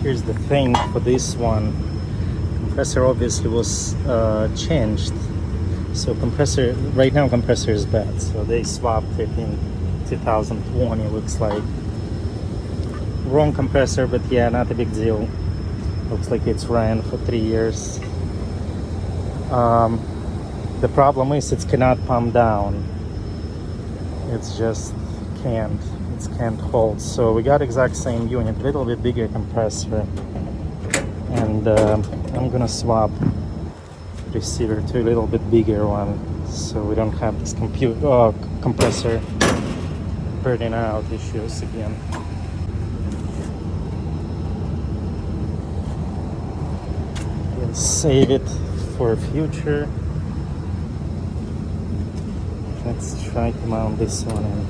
here's the thing for this one. Compressor obviously was changed. So compressor, right now compressor is bad. So they swapped it in 2020, looks like. Wrong compressor, but yeah, not a big deal. Looks like it's ran for 3 years. The problem is it cannot pump down. It's just can't. It can't hold. So we got exact same unit, little bit bigger compressor, and I'm gonna swap receiver to a little bit bigger one, so we don't have this compressor burning out issues again. We'll save it for future. Let's try to mount this one in.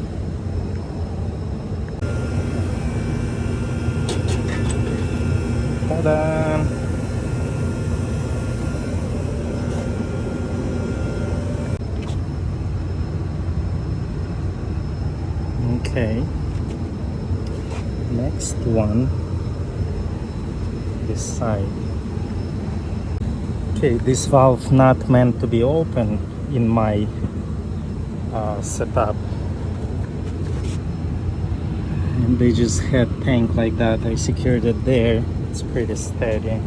Ta-da! Okay. Next one. This side. Okay, this valve not meant to be open in my setup, and they just had tank like that. I secured it there. It's pretty steady.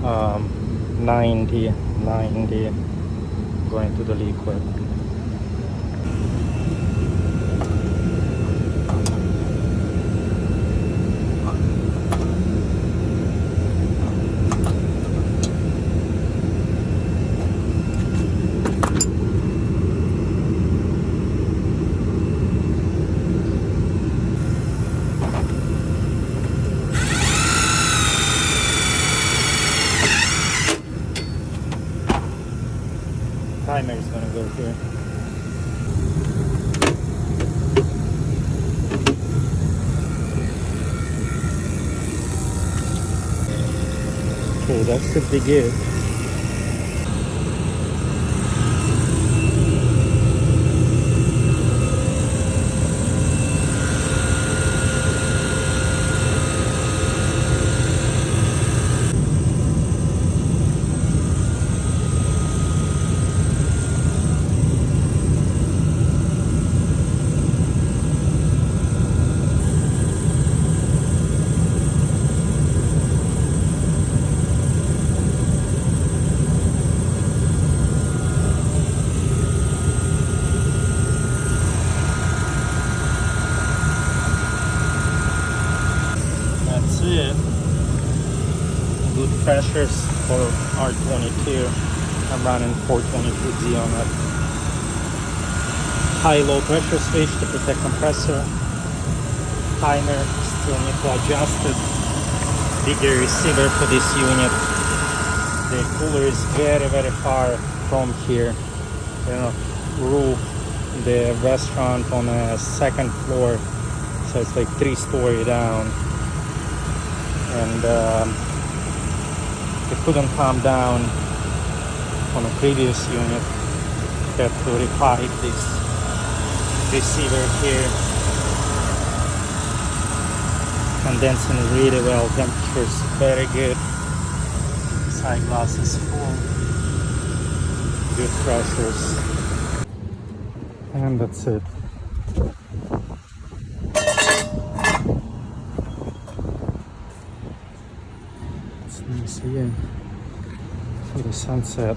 90 going to the liquid. Timer is gonna go here. Okay, that should be good. Good pressures for R22. I'm running 422D on it. High-low pressure switch to protect compressor. Timer, still need to adjust it. Bigger receiver for this unit. The cooler is very far from here. Roof, the restaurant on a second floor, so it's like 3-story down. And it couldn't calm down on a previous unit. Had to repipe this receiver here. Condensing really well, temperature's very good. Side glass is full. Good pressures. And that's it. It's nice again for the sunset.